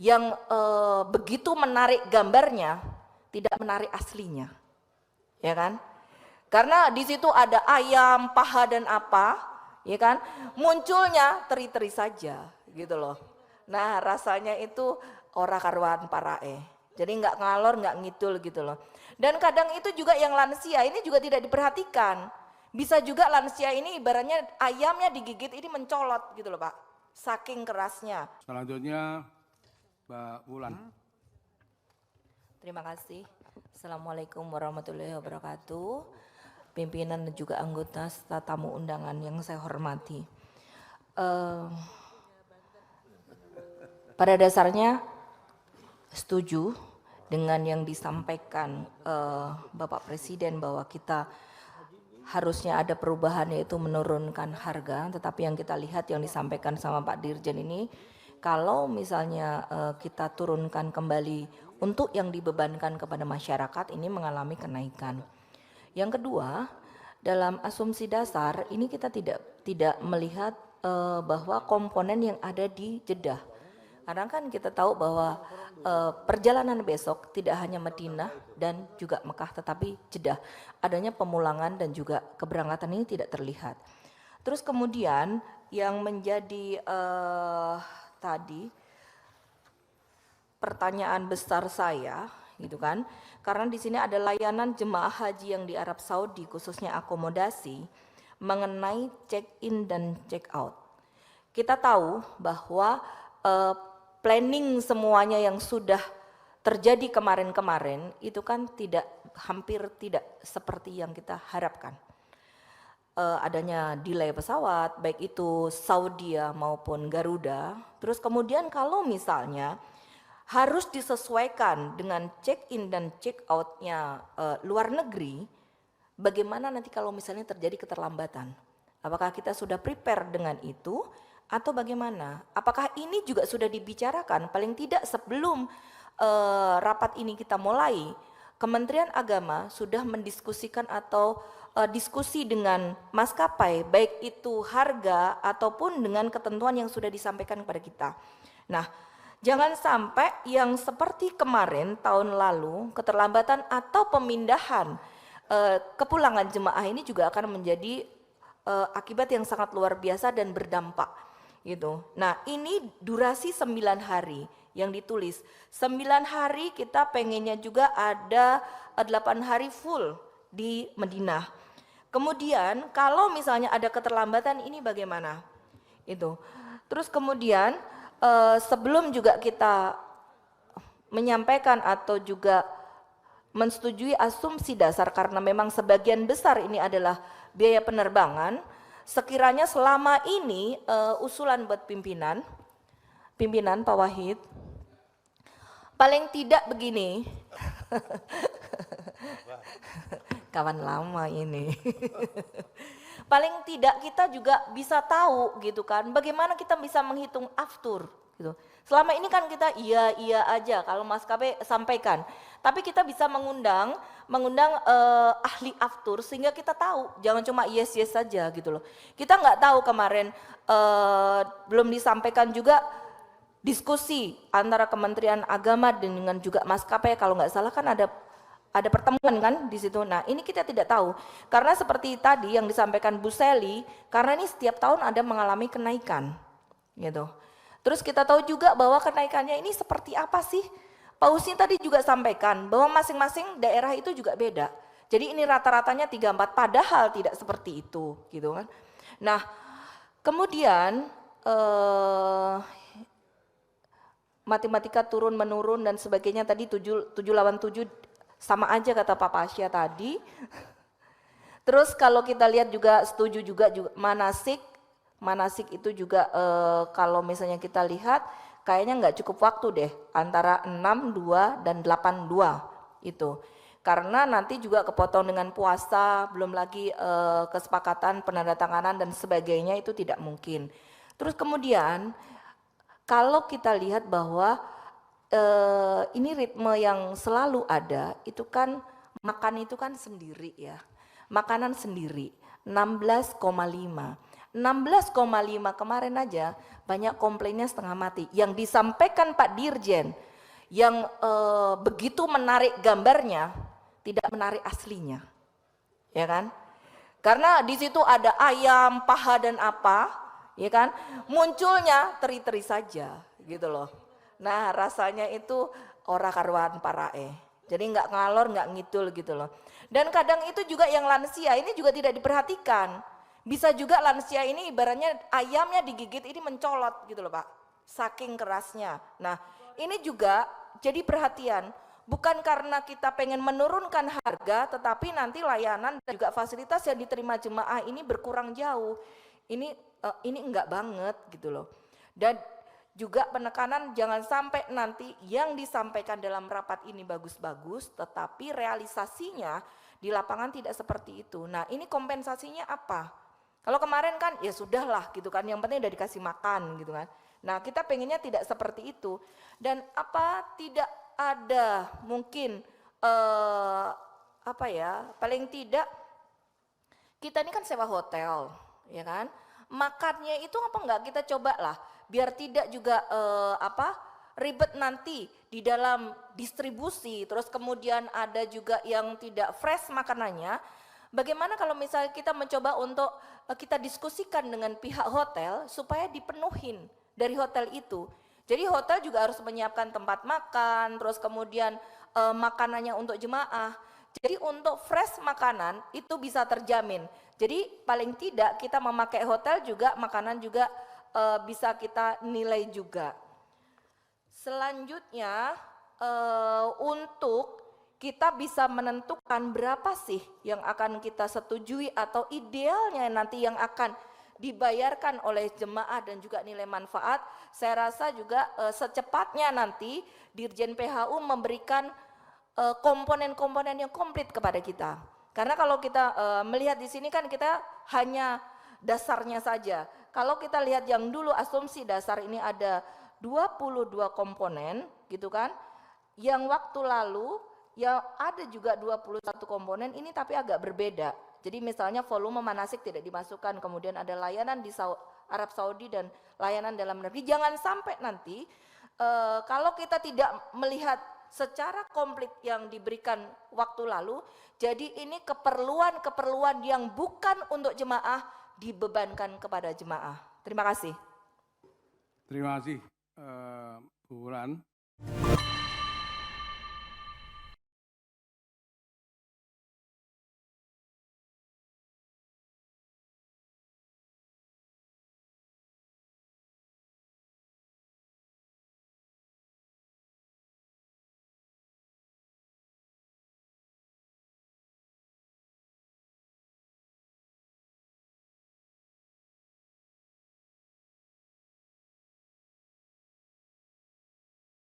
yang begitu menarik gambarnya, tidak menarik aslinya, ya kan? Karena di situ ada ayam, paha dan apa, ya kan? Munculnya teri-teri saja, gitu loh. Nah rasanya itu ora karuan parae. Jadi nggak ngalor, nggak ngidul gitu loh. Dan kadang itu juga yang lansia ini juga tidak diperhatikan. Bisa juga lansia ini ibaratnya ayamnya digigit ini mencolot gitu loh Pak. Saking kerasnya. Selanjutnya Mbak Wulan. Terima kasih. Assalamualaikum warahmatullahi wabarakatuh. Pimpinan dan juga anggota serta tamu undangan yang saya hormati. Pada dasarnya setuju dengan yang disampaikan Bapak Presiden bahwa kita harusnya ada perubahan yaitu menurunkan harga, tetapi yang kita lihat yang disampaikan sama Pak Dirjen ini, kalau misalnya kita turunkan kembali untuk yang dibebankan kepada masyarakat ini mengalami kenaikan. Yang kedua, dalam asumsi dasar ini kita tidak melihat bahwa komponen yang ada di Jeddah. Karena kan kita tahu bahwa perjalanan besok tidak hanya Madinah dan juga Mekah tetapi Jeddah. Adanya pemulangan dan juga keberangkatan ini tidak terlihat. Terus kemudian yang menjadi tadi pertanyaan besar saya gitu kan. Karena di sini ada layanan jemaah haji yang di Arab Saudi khususnya akomodasi mengenai check-in dan check-out. Kita tahu bahwa planning semuanya yang sudah terjadi kemarin-kemarin itu kan hampir tidak seperti yang kita harapkan. Adanya delay pesawat baik itu Saudi maupun Garuda. Terus kemudian kalau misalnya harus disesuaikan dengan check-in dan check-outnya luar negeri, bagaimana nanti kalau misalnya terjadi keterlambatan? Apakah kita sudah prepare dengan itu? Atau bagaimana? Apakah ini juga sudah dibicarakan paling tidak sebelum rapat ini kita mulai? Kementerian Agama sudah mendiskusikan atau diskusi dengan maskapai baik itu harga ataupun dengan ketentuan yang sudah disampaikan kepada kita. Nah, jangan sampai yang seperti kemarin tahun lalu keterlambatan atau pemindahan kepulangan jemaah ini juga akan menjadi akibat yang sangat luar biasa dan berdampak. Gitu. Nah ini durasi 9 hari yang ditulis. 9 hari kita pengennya juga ada 8 hari full di Madinah. Kemudian kalau misalnya ada keterlambatan ini bagaimana? Itu. Terus kemudian sebelum juga kita menyampaikan atau juga mensetujui asumsi dasar karena memang sebagian besar ini adalah biaya penerbangan. Sekiranya selama ini usulan buat pimpinan Pak Wahid, paling tidak begini, kawan lama ini, paling tidak kita juga bisa tahu gitu kan, bagaimana kita bisa menghitung aftur gitu. Selama ini kan kita iya aja kalau maskapai sampaikan, tapi kita bisa mengundang ahli aftur sehingga kita tahu, jangan cuma yes saja gitu loh. Kita nggak tahu kemarin belum disampaikan juga diskusi antara Kementerian Agama dengan juga maskapai, kalau nggak salah kan ada pertemuan kan di situ. Nah ini kita tidak tahu karena seperti tadi yang disampaikan Bu Seli, karena ini setiap tahun ada mengalami kenaikan gitu. Terus kita tahu juga bahwa kenaikannya ini seperti apa sih? Pak Husni tadi juga sampaikan bahwa masing-masing daerah itu juga beda. Jadi ini rata-ratanya 34 padahal tidak seperti itu gitu kan. Nah kemudian matematika turun menurun dan sebagainya tadi 7 lawan 7 sama aja kata Pak Pasya tadi. Terus kalau kita lihat juga setuju juga manasik itu juga kalau misalnya kita lihat kayaknya nggak cukup waktu deh antara 6-2 dan 8-2 itu. Karena nanti juga kepotong dengan puasa, belum lagi kesepakatan penandatanganan dan sebagainya itu tidak mungkin. Terus kemudian kalau kita lihat bahwa ini ritme yang selalu ada, itu kan makan itu kan sendiri ya. Makanan sendiri 16,5. 16,5 kemarin aja banyak komplainnya setengah mati. Yang disampaikan Pak Dirjen yang begitu menarik gambarnya tidak menarik aslinya, ya kan? Karena di situ ada ayam, paha dan apa, ya kan? Munculnya teri-teri saja, gitu loh. Nah rasanya itu ora karuan parae. Jadi nggak ngalor, nggak ngidul gitu loh. Dan kadang itu juga yang lansia ini juga tidak diperhatikan. Bisa juga lansia ini ibaratnya ayamnya digigit ini mencolot gitu loh Pak. Saking kerasnya. Nah ini juga jadi perhatian. Bukan karena kita pengen menurunkan harga, tetapi nanti layanan dan juga fasilitas yang diterima jemaah ini berkurang jauh. Ini enggak banget gitu loh. Dan juga penekanan jangan sampai nanti yang disampaikan dalam rapat ini bagus-bagus, tetapi realisasinya di lapangan tidak seperti itu. Nah ini kompensasinya apa? Kalau kemarin kan ya sudahlah gitu kan, yang penting udah dikasih makan gitu kan. Nah kita pengennya tidak seperti itu. Dan apa tidak ada mungkin paling tidak kita ini kan sewa hotel ya kan, makannya itu apa enggak kita coba lah biar tidak juga ribet nanti di dalam distribusi, terus kemudian ada juga yang tidak fresh makanannya. Bagaimana kalau misalnya kita mencoba untuk kita diskusikan dengan pihak hotel supaya dipenuhin dari hotel itu. Jadi hotel juga harus menyiapkan tempat makan, terus kemudian makanannya untuk jemaah. Jadi untuk fresh makanan itu bisa terjamin. Jadi paling tidak kita memakai hotel juga makanan juga bisa kita nilai juga. Selanjutnya untuk kita bisa menentukan berapa sih yang akan kita setujui atau idealnya nanti yang akan dibayarkan oleh jemaah dan juga nilai manfaat. Saya rasa juga secepatnya nanti Dirjen PHU memberikan komponen-komponen yang komplit kepada kita. Karena kalau kita melihat di sini kan kita hanya dasarnya saja. Kalau kita lihat yang dulu asumsi dasar ini ada 22 komponen gitu kan. Yang waktu lalu ya ada juga 21 komponen ini tapi agak berbeda. Jadi misalnya volume manasik tidak dimasukkan, kemudian ada layanan di Arab Saudi dan layanan dalam negeri. Jangan sampai nanti kalau kita tidak melihat secara komplit yang diberikan waktu lalu, jadi ini keperluan-keperluan yang bukan untuk jemaah dibebankan kepada jemaah. Terima kasih. Terima kasih Bu Wulan.